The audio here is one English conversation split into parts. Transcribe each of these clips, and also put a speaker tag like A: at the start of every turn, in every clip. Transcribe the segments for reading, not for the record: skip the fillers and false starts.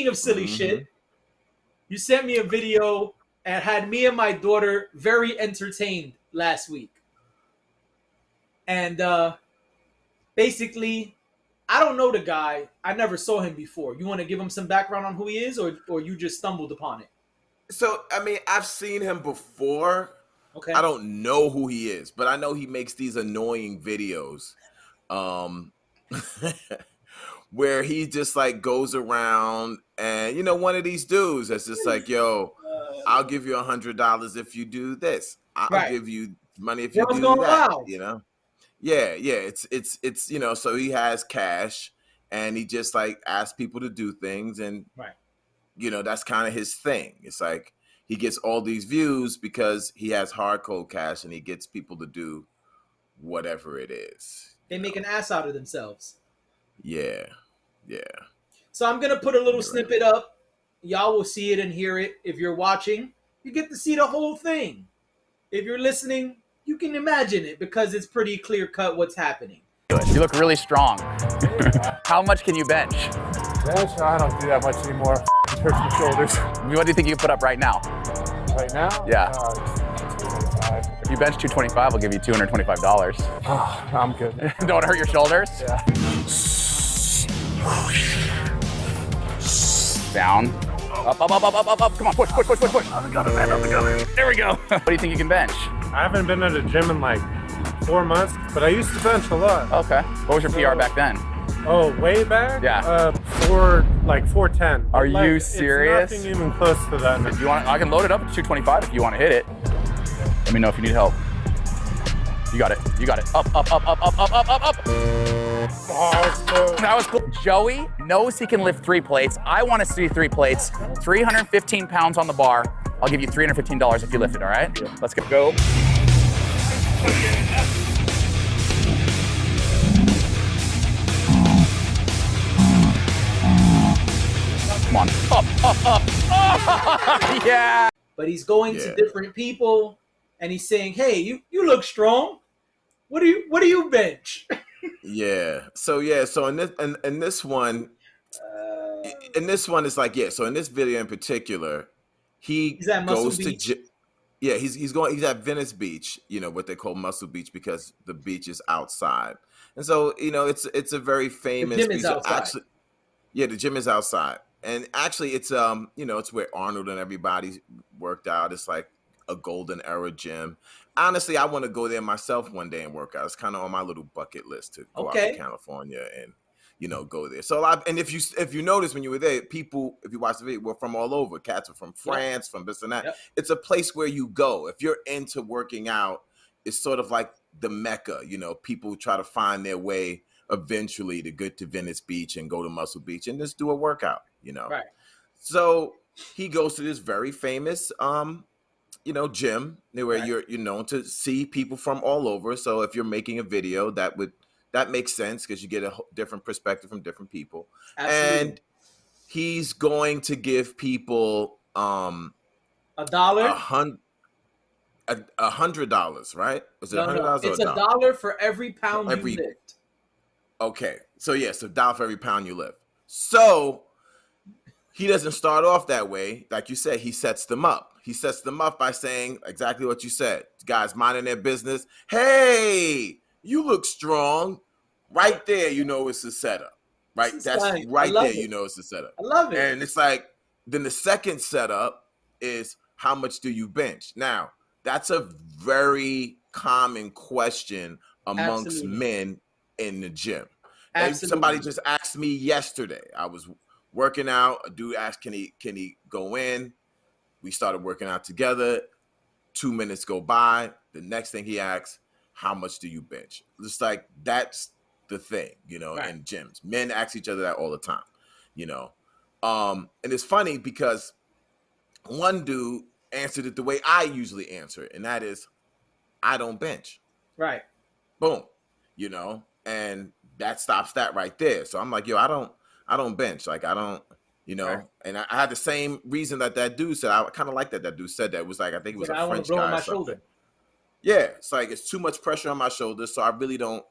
A: speaking of silly shit, you sent me a video and had me and my daughter very entertained last week. And basically, I don't know the guy. I never saw him before. You want to give him some background on who he is, or you just stumbled upon it?
B: So, I mean, I've seen him before.
A: Okay.
B: I don't know who he is, but I know he makes these annoying videos um, where he just like goes around and, one of these dudes that's just like, yo, I'll give you $100 if you do this. I'll
A: Right.
B: give you money if
A: Yeah,
B: you
A: what's
B: do
A: going
B: that,
A: on?
B: Yeah, it's so he has cash and he just like asks people to do things and
A: Right.
B: that's kind of his thing. It's like he gets all these views because he has hard cold cash and he gets people to do whatever it is.
A: They make an ass out of themselves.
B: Yeah.
A: So I'm gonna put a little
B: You're
A: snippet up. Y'all will see it and hear it. If you're watching, you get to see the whole thing. If you're listening, you can imagine it because it's pretty clear cut what's happening.
C: You look really strong. How much can you bench?
D: Bench? I don't do that much anymore. It hurts my shoulders.
C: What do you think you can put up right now?
D: Right now?
C: Yeah.
D: 225.
C: If you bench 225, I'll give you $225.
D: Oh, I'm good.
C: Don't want to hurt your shoulders?
D: Yeah.
C: Down. Up. Come on, push. I'm the gunner. There we go. What do you think you can bench?
D: I haven't been at a gym in like 4 months, but I used to bench a lot.
C: Okay. What was your PR back then?
D: Oh, way back?
C: Yeah.
D: 410.
C: Are you serious?
D: It's nothing even close to that.
C: If you want, I can load it up at 225 if you want to hit it. Let me know if you need help. You got it. Up.
D: Oh,
C: That was cool. Joey knows he can lift 3 plates. I want to see 3 plates. 315 pounds on the bar. I'll give you $315 if you lift it, all right? Yeah. Let's go. Come on. Up. Oh, yeah.
A: But he's going to different people and he's saying, "Hey, you look strong. What do you bench?"
B: So in this one it's like so in this video in particular he goes to he's at Venice Beach, what they call Muscle Beach because the beach is outside. And so, it's a very famous
A: the gym
B: beach.
A: is outside.
B: Actually, the gym is outside. And actually it's it's where Arnold and everybody worked out. It's like a golden era gym. Honestly, I want to go there myself one day and work out. It's kind of on my little bucket list to go out to California and go there. So and if you notice when you were there, people, if you watch the video, were from all over. Cats were from France, from this and that. Yep. It's a place where you go. If you're into working out, it's sort of like the Mecca. People try to find their way eventually to get to Venice Beach and go to Muscle Beach and just do a workout,
A: Right.
B: So he goes to this very famous gym where you're known to see people from all over. So if you're making a video, that makes sense because you get a different perspective from different people. Absolutely. And he's going to give people $100, $100, right? Was it $100 or
A: it's $1 for every pound you lift.
B: Okay, so $1 for every pound you lift. So he doesn't start off that way. Like you said, he sets them up. He sets them up by saying exactly what you said. Guys minding their business. Hey, you look strong. Right there, it's a setup. Right? That's right there, it's a setup.
A: I love it.
B: And it's like, then the second setup is how much do you bench? Now, that's a very common question amongst men in the gym. Somebody just asked me yesterday. I was working out. A dude asked, can he go in? We started working out together. 2 minutes go by. The next thing he asks, how much do you bench? It's like, that's the thing, in gyms. Men ask each other that all the time, and it's funny because one dude answered it the way I usually answer it, and that is, I don't bench.
A: Right.
B: Boom. And that stops that right there. So I'm like, yo, I don't bench. Like, I don't, right. And I had the same reason that dude said. I kind of like that dude said that. It was like, I think it was a French guy.
A: My shoulder.
B: Yeah, it's like it's too much pressure on my shoulders, so I really don't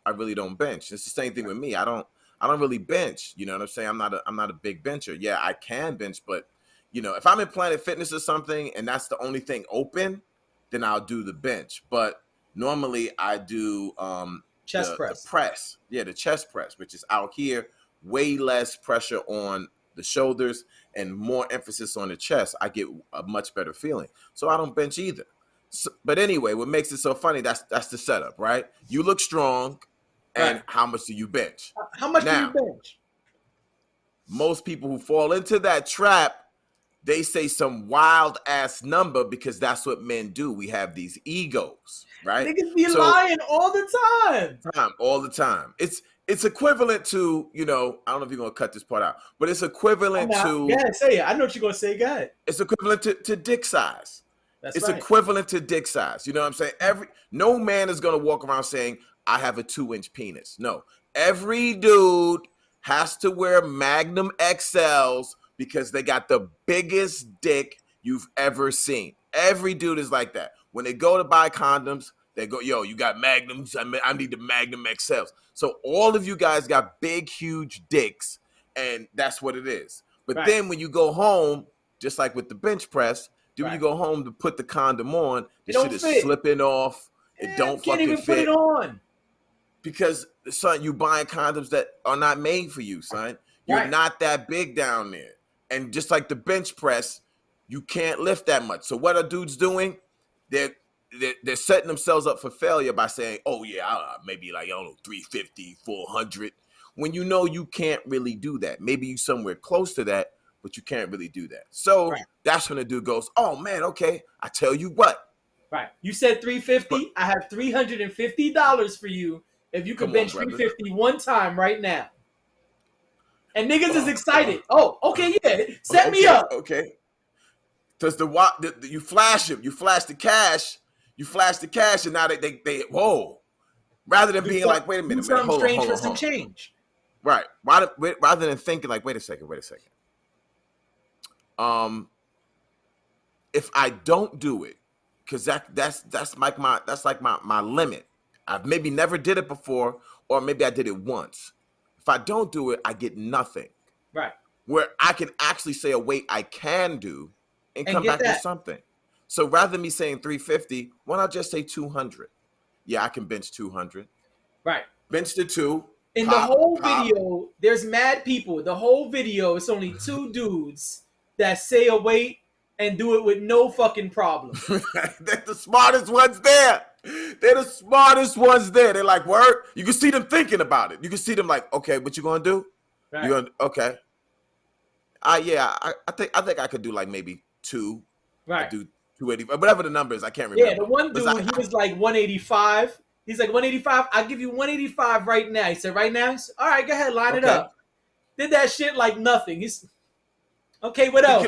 B: bench. It's the same thing with me. I don't I don't really bench. You know what I'm saying? I'm not a big bencher. Yeah, I can bench, but if I'm in Planet Fitness or something and that's the only thing open, then I'll do the bench. But normally I do
A: chest
B: the press. Yeah, the chest press, which is out here, way less pressure on the shoulders and more emphasis on the chest. I get a much better feeling. So I don't bench either. So, but anyway, what makes it so funny, that's the setup, right? You look strong, and how much do you bench?
A: How much do you bench?
B: Most people who fall into that trap, they say some wild ass number because that's what men do. We have these egos, right?
A: Niggas be lying all the time.
B: All the time. It's equivalent to, I don't know if you're gonna cut this part out, but it's equivalent to.
A: Go ahead, say it. I know what you're gonna say. Go ahead.
B: It's equivalent to dick size.
A: It's
B: equivalent to dick size. You know what I'm saying? No man is gonna walk around saying I have a 2-inch penis. No, every dude has to wear Magnum XLs because they got the biggest dick you've ever seen. Every dude is like that. When they go to buy condoms, they go, yo, you got Magnums? I need the Magnum XLs. So all of you guys got big, huge dicks, and that's what it is. But then when you go home, just like with the bench press, when you go home to put the condom on, the shit is slipping off. It don't fucking fit.
A: Can't even put it on.
B: Because, son, you buying condoms that are not made for you, son. You're not that big down there. And just like the bench press, you can't lift that much. So what are dudes doing? They're setting themselves up for failure by saying, oh, yeah, maybe like, I don't know, 350, 400. When you can't really do that. Maybe you somewhere close to that, but you can't really do that. So that's when the dude goes, oh, man, okay, I tell you what.
A: Right. You said 350. I have $350 for you if you can bench 350 one time right now. And niggas is excited. Oh, okay, yeah. Set me up.
B: Okay. Because you flash him. You flash the cash. And now they whoa. Rather than being like, wait a minute, man, hold on.
A: Some change.
B: Right. Rather than thinking like, wait a second. If I don't do it, because that's like my limit. I've maybe never did it before, or maybe I did it once. If I don't do it, I get nothing.
A: Right.
B: Where I can actually say a weight I can do and come back with something. So rather than me saying 350, why not just say 200? Yeah, I can bench 200.
A: Right.
B: Bench the 2.
A: In the whole video, there's mad people. The whole video, it's only 2 dudes that say a weight and do it with no fucking problem.
B: They're the smartest ones there. They're like, word. You can see them thinking about it. You can see them like, okay, what you gonna do?
A: Right.
B: You gonna okay? Yeah, I think I could do like maybe 2.
A: Right.
B: I do 280, whatever the number is. I can't remember.
A: Yeah, the one dude, he was like 185. He's like 185. I'll give you 185 right now. He said, right now? He said, all right, go ahead, line it up. Did that shit like nothing. He's okay. What else?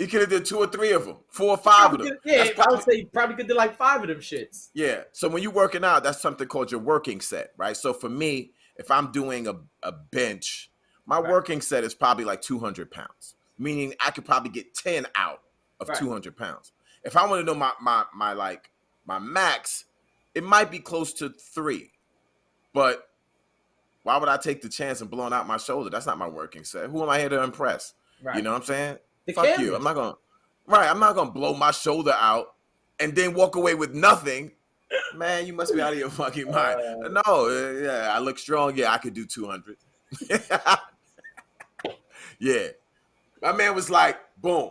B: He could have did 2 or 3 of them, 4 or 5 of them.
A: I would say probably could do like 5 of them shits.
B: Yeah. So when you're working out, that's something called your working set, right? So for me, if I'm doing a bench, my working set is probably like 200 pounds, meaning I could probably get 10 out of 200 pounds. If I want to know my max, it might be close to 3, but why would I take the chance of blowing out my shoulder? That's not my working set. Who am I here to impress? Right. You know what I'm saying? Fuck you. I'm not gonna blow my shoulder out and then walk away with nothing. Man, you must be out of your fucking mind. No, yeah, I look strong. Yeah, I could do 200. Yeah. My man was like, boom.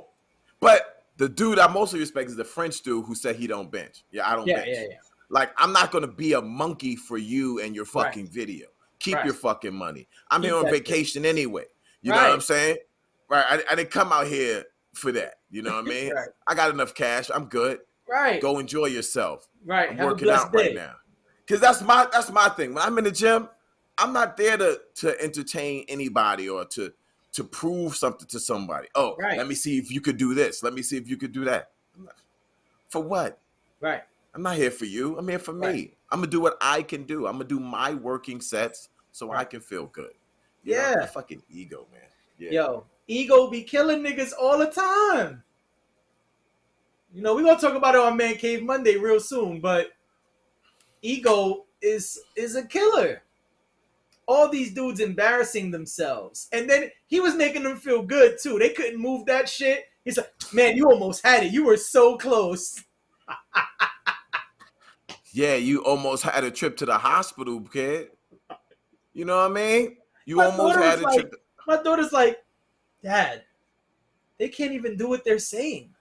B: But the dude I mostly respect is the French dude who said he don't bench. Yeah, I don't bench. Yeah. Like, I'm not gonna be a monkey for you and your fucking video. Keep your fucking money. I'm here on vacation anyway. You know what I'm saying? Right, I didn't come out here for that. You know what I mean? I got enough cash. I'm good.
A: Right.
B: Go enjoy yourself.
A: Right.
B: I'm working out right now. Because that's my thing. When I'm in the gym, I'm not there to entertain anybody or to prove something to somebody. Oh, let me see if you could do this. Let me see if you could do that. For what?
A: Right.
B: I'm not here for you. I'm here for me. I'm gonna do what I can do. I'm gonna do my working sets so I can feel good. You know? That fucking ego, man. Yeah.
A: Yo. Ego be killing niggas all the time. You know, we're going to talk about it on Man Cave Monday real soon, but ego is a killer. all these dudes embarrassing themselves. And then he was making them feel good too. They couldn't move that shit. He's like, man, you almost had it. You were so close.
B: Yeah, you almost had a trip to the hospital, kid. You know what I mean? You almost had a trip.
A: My daughter's like, Dad, they can't even do what they're saying.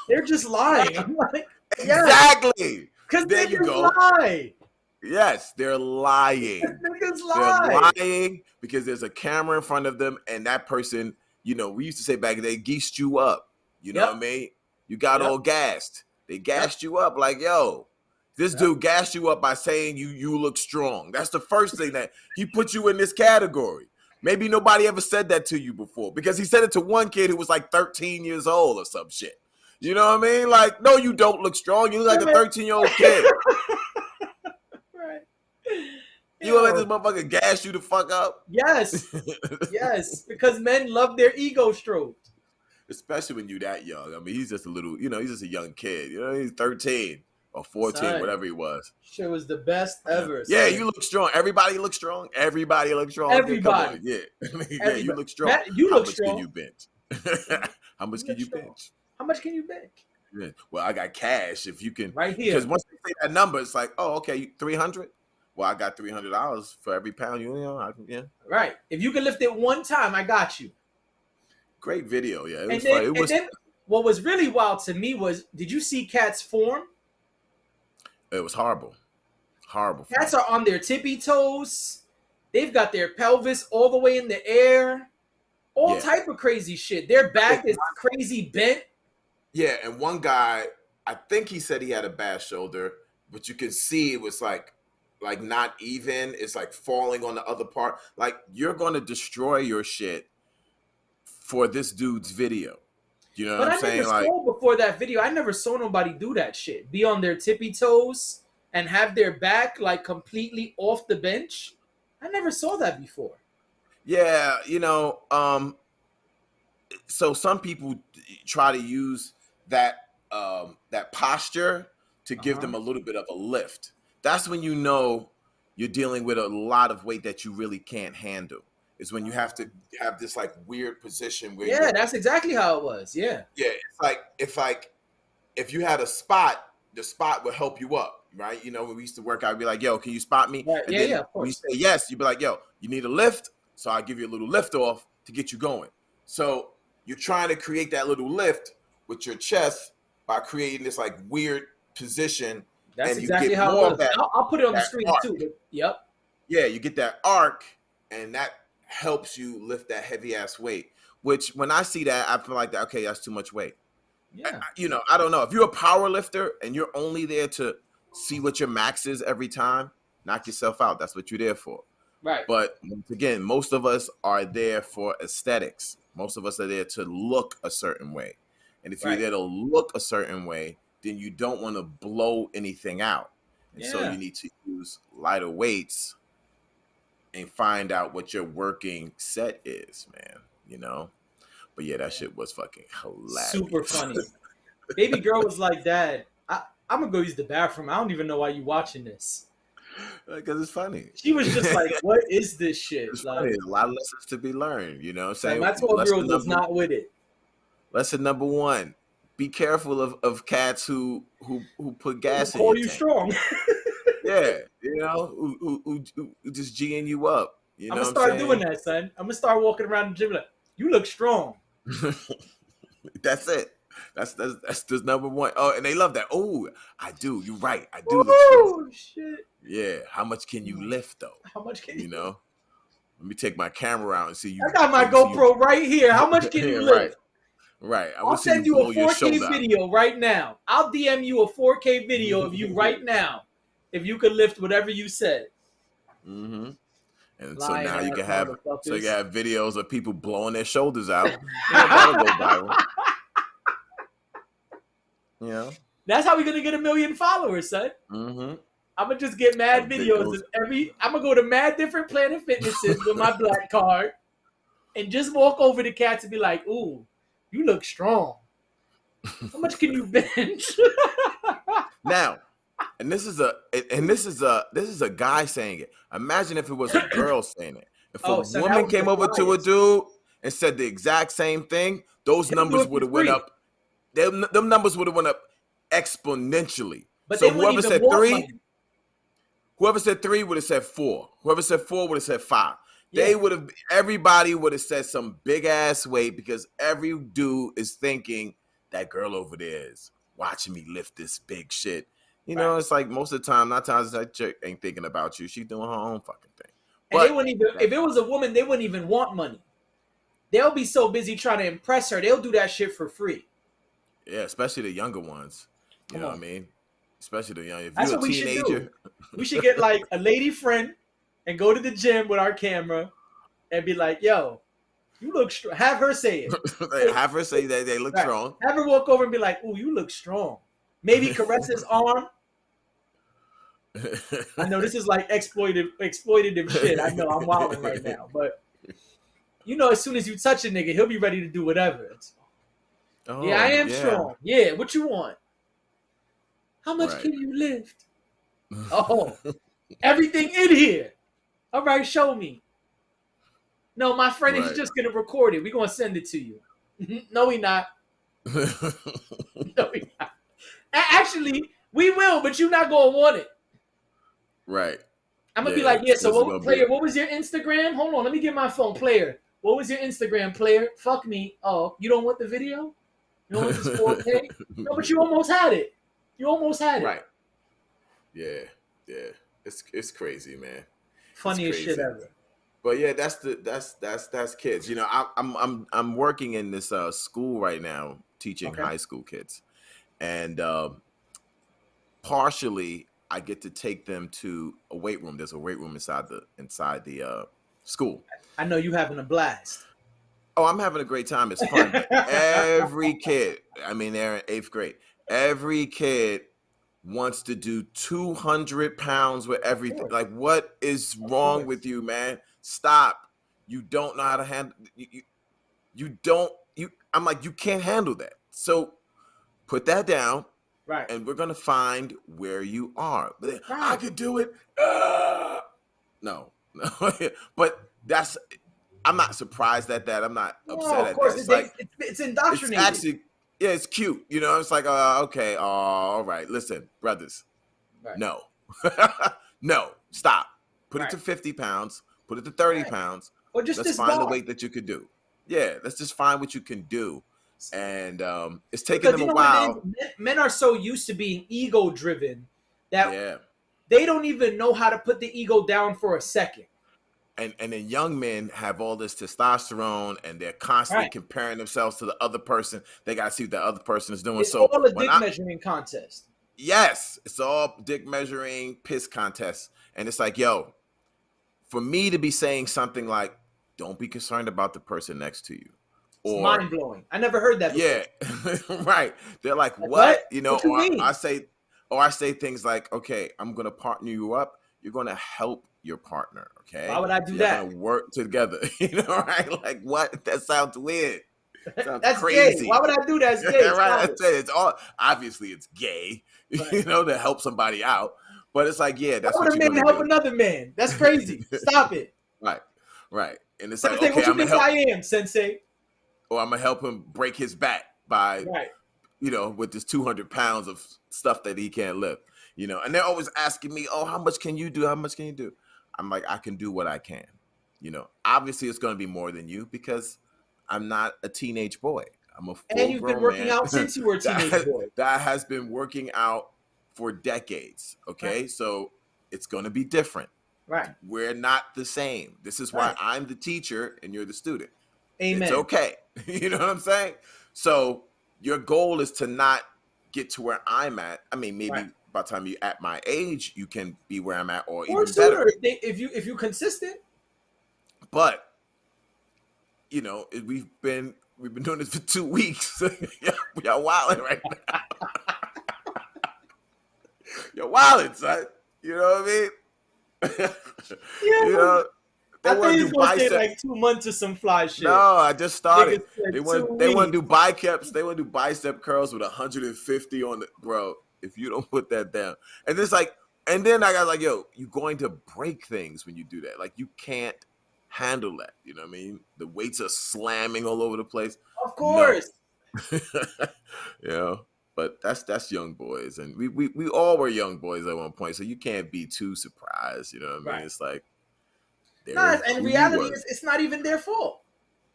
A: They're just lying. I'm like,
B: exactly.
A: Because they just lie.
B: Yes, they're lying.
A: Niggas lie.
B: They're lying because there's a camera in front of them, and that person, you know, we used to say back then, they geesed you up. You know what I mean? You got all gassed. They gassed you up like, yo, this dude gassed you up by saying you look strong. That's the first thing that he put you in this category. Maybe nobody ever said that to you before because he said it to one kid who was like 13 years old or some shit. You know what I mean? Like, no, you don't look strong. You look like a 13-year-old kid.
A: Right.
B: You gonna let this motherfucker gas you the fuck up?
A: Yes. Yes. Because men love their ego stroked.
B: Especially when you that young. I mean, he's just a little, you know, he's just a young kid. You know, he's 13 or 14,
A: Son,
B: whatever he was.
A: Shit was the best ever.
B: Yeah, you look strong. Everybody looks strong. Everybody looks strong.
A: Everybody.
B: Yeah. I mean, yeah, you look strong.
A: Matt, you look strong.
B: How much can you bench? How much can you bench?
A: How much can you bench?
B: Yeah. Well, I got cash if you can.
A: Right here.
B: Because once they say that number, it's like, oh, okay, 300. Well, I got $300 for every pound. You know, yeah.
A: Right. If you can lift it one time, I got you.
B: Great video. Yeah, it was
A: then,
B: fun. It was.
A: Then, what was really wild to me was, did you see cats form?
B: It was horrible. Horrible.
A: Cats are on their tippy toes. They've got their pelvis all the way in the air. All type of crazy shit. Their back is crazy bent.
B: Yeah, and one guy, I think he said he had a bad shoulder, but you can see it was like not even. It's like falling on the other part. Like, you're going to destroy your shit for this dude's video. You know what I'm saying?
A: But I never saw before that video. I never saw nobody do that shit. Be on their tippy toes and have their back like completely off the bench. I never saw that before.
B: Yeah, you know, so some people try to use that posture to give them a little bit of a lift. That's when you know you're dealing with a lot of weight that you really can't handle. Is when you have to have this like weird position where
A: that's exactly how it was. Yeah.
B: Yeah, it's like if you had a spot, the spot would help you up, right? You know, when we used to work out, I'd be like, yo, can you spot me?
A: Right.
B: And
A: yeah, of course.
B: When you say yes, you'd be like, yo, you need a lift, so I'll give you a little lift off to get you going. So you're trying to create that little lift with your chest by creating this like weird position.
A: That's
B: and
A: exactly
B: you get
A: how
B: more
A: it was.
B: of that,
A: I'll put it on the screen
B: arc.
A: too. Yep.
B: Yeah, you get that arc, and that helps you lift that heavy ass weight. Which when I see that, I feel like that. Okay, that's too much weight.
A: Yeah.
B: You know, I don't know if you're a power lifter and you're only there to see what your max is every time. Knock yourself out. That's what you're there for.
A: Right.
B: But once again, most of us are there for aesthetics. Most of us are there to look a certain way. And if you're there to look a certain way, then you don't want to blow anything out. And so you need to use lighter weights and find out what your working set is, man. You know? But yeah, that shit was fucking hilarious.
A: Super funny. Baby girl was like, Dad, I'm going to go use the bathroom. I don't even know why you watching this.
B: Because it's funny.
A: She was just like, what is this shit?
B: It's
A: like,
B: funny. There's a lot of lessons to be learned, you know?
A: Saying, my 12-year-old was not with it.
B: Lesson number one, be careful of cats who put gas in
A: your
B: you
A: strong.
B: Yeah, you know, who just G'ing you up. You know
A: I'm going to start doing that, son. I'm going to start walking around the gym like, you look strong.
B: That's it. That's number one. Oh, and they love that. Oh, I do. You're right. I do look
A: strong. Oh, shit.
B: Yeah. How much can you lift, though?
A: How much can you
B: know? Let me take my camera out and see you.
A: I got my GoPro right here. How much can you lift?
B: Right.
A: I'll send you a 4K video right now. I'll DM you a 4K video of you right now if you could lift whatever you said.
B: Mm-hmm. And so now you can have videos of people blowing their shoulders out. That'll go viral. You know?
A: That's how we're gonna get 1 million followers, son.
B: Mm-hmm.
A: I'm gonna just get mad videos of I'm gonna go to mad different Planet Fitnesses with my black card and just walk over to cats and be like, ooh, you look strong. How much can you bench?
B: Now, And this is a guy saying it. Imagine if it was a girl saying it. If a
A: so
B: woman came over to a dude and said the exact same thing, those numbers would have went up. Them numbers would have went up exponentially.
A: But
B: so
A: they wouldn't even want money.
B: Whoever said 3 would have said 4. Whoever said 4 would have said 5. Yeah. Everybody would have said some big ass weight because every dude is thinking that girl over there is watching me lift this big shit. You know, it's like most of the time, not times that chick ain't thinking about you. She's doing her own fucking thing.
A: And they wouldn't even, if it was a woman, they wouldn't even want money. They'll be so busy trying to impress her. They'll do that shit for free.
B: Yeah, especially the younger ones. You know what I mean? Especially the young. If
A: That's
B: you're a teenager,
A: we should get like a lady friend and go to the gym with our camera and be like, "Yo, you look strong." Have her say it.
B: Have her say that they look strong.
A: Have her walk over and be like, "Ooh, you look strong." Maybe caress his arm. I know this is like exploitative shit. I know I'm wilding right now, but you know, as soon as you touch a nigga, he'll be ready to do whatever. Yeah, I am strong. Yeah, what you want? How much can you lift? Oh, everything in here. All right, show me. No, my friend is just gonna record it. We're gonna send it to you. No, we not. No, we not. Actually, we will, but you're not gonna want it.
B: Right.
A: I'm gonna be like, yeah. So, what was your Instagram? Hold on, let me get my phone. Player, what was your Instagram? Player, fuck me. Oh, you don't want the video? You don't want this 4K? No, but you almost had it. You almost had it.
B: Right. Yeah. It's crazy, man.
A: Funniest shit ever.
B: But yeah, that's kids. You know, I'm working in this school right now, teaching high school kids, and partially I get to take them to a weight room. There's a weight room inside the school.
A: I know you having a blast.
B: Oh, I'm having a great time. It's fun. Every kid, I mean, they're in 8th grade. Every kid wants to do 200 pounds with everything. Sure. Like, what is wrong with you, man? Stop. You don't know how to handle I'm like, you can't handle that. So put that down.
A: Right.
B: And we're going to find where you are. But I could do it. No. But I'm not surprised at that. I'm not upset at that.
A: It's indoctrinated.
B: It's actually, yeah, it's cute. You know, it's like, okay, all right. Listen, brothers, no. No, stop. Put it to 50 pounds. Put it to 30 pounds.
A: Or just
B: let's find the weight that you could do. Yeah, let's just find what you can do. And it's taking them a while.
A: Men are so used to being ego-driven that they don't even know how to put the ego down for a second.
B: And then young men have all this testosterone, and they're constantly comparing themselves to the other person. They got to see what the other person is doing.
A: It's all a dick measuring contest.
B: Yes, it's all dick measuring, piss contest. And it's like, yo, for me to be saying something like, don't be concerned about the person next to you.
A: Or, it's mind blowing. I never heard that
B: before. Yeah, right. They're like, what? You know, I say things like, okay, I'm going to partner you up. You're going to help your partner, okay?
A: Why would I do that?
B: You're gonna work together, you know, right? Like, what? That sounds weird. Sounds
A: that's
B: crazy.
A: Gay. Why would I do that? It's gay.
B: Right? It's all obviously it's gay, you know, to help somebody out. But it's like, yeah, that's what you're
A: gonna help another man. That's crazy. Stop it.
B: Right. And it's
A: Sensei,
B: like, okay,
A: what you think I am, Sensei?
B: Or I'm gonna help him break his back by, you know, with this 200 pounds of stuff that he can't lift. You know, and they're always asking me, oh, how much can you do? How much can you do? I'm like, I can do what I can. You know, obviously it's going to be more than you because I'm not a teenage boy. I'm a full-grown man.
A: And you've been working out since you were a teenage boy.
B: That has been working out for decades. Okay, so it's going to be different.
A: Right.
B: We're not the same. This is why I'm the teacher and you're the student.
A: Amen.
B: It's okay. You know what I'm saying? So your goal is to not get to where I'm at. I mean, maybe by the time you're at my age, you can be where I'm at, or even
A: sooner,
B: better.
A: If you're consistent.
B: But you know, we've been doing this for 2 weeks. Y'all wilding right now. You're wilding, son. You know what I mean?
A: Yeah.
B: You know,
A: I think it's gonna take like 2 months or some fly shit.
B: No, I just started. They want to do biceps. They want to do bicep curls with 150 on the bro. if you don't put that down. And it's like, and then I got like, yo, you're going to break things when you do that. Like, you can't handle that. You know what I mean? The weights are slamming all over the place.
A: Of course.
B: No. You know, but that's young boys, and we all were young boys at one point, so you can't be too surprised. You know what I mean?
A: Right.
B: It's like,
A: no, and reality is, it's not even their fault.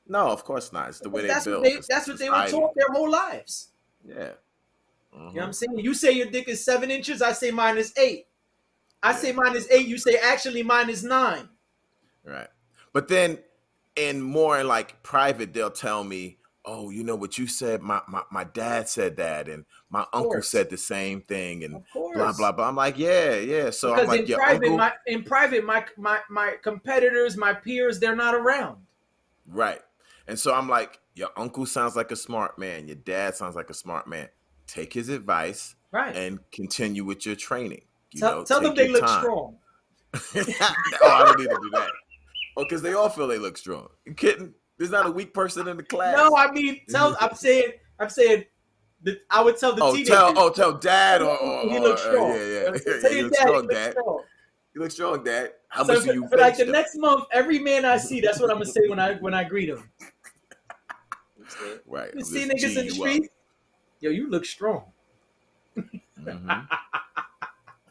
B: No, of course not. It's the way
A: that's
B: they built.
A: That's what they were taught their whole lives.
B: Yeah.
A: You know what I'm saying? You say your dick is 7 inches, I say mine is 8. I say mine is 8, you say actually mine is 9.
B: Right. But then in more like private, they'll tell me, oh, you know what you said? My dad said that, and my uncle said the same thing, and blah, blah, blah. I'm like, yeah. So
A: because
B: I'm like,
A: in private, my competitors, my peers, they're not around.
B: Right. And so I'm like, your uncle sounds like a smart man. Your dad sounds like a smart man. Take his advice,
A: right,
B: and continue with your training.
A: Tell them they look strong.
B: Oh, I don't need to do that. Oh, because they all feel they look strong. You kidding? There's not a weak person in the class.
A: No, I mean, I'm saying that I would tell the teenagers.
B: Tell dad or
A: he looks strong.
B: Yeah.
A: Tell your dad he looks strong.
B: You look strong, Dad. How much do you?
A: For like the next month, every man I see, that's what I'm gonna say when I greet him.
B: Right.
A: You see niggas in the street. Yo, you look strong.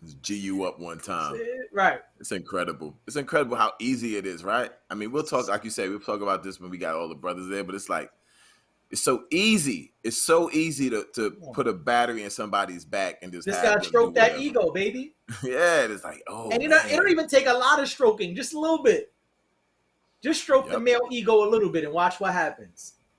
B: Just G you up one time.
A: Right.
B: It's incredible. It's incredible how easy it is, right? I mean, we'll talk, like you said, we'll talk about this when we got all the brothers there, but it's like, it's so easy. It's so easy to put a battery in somebody's back and just
A: gotta stroke that ego, baby.
B: Yeah, it's like, oh,
A: and it don't even take a lot of stroking, just a little bit. Just stroke the male ego a little bit and watch what happens.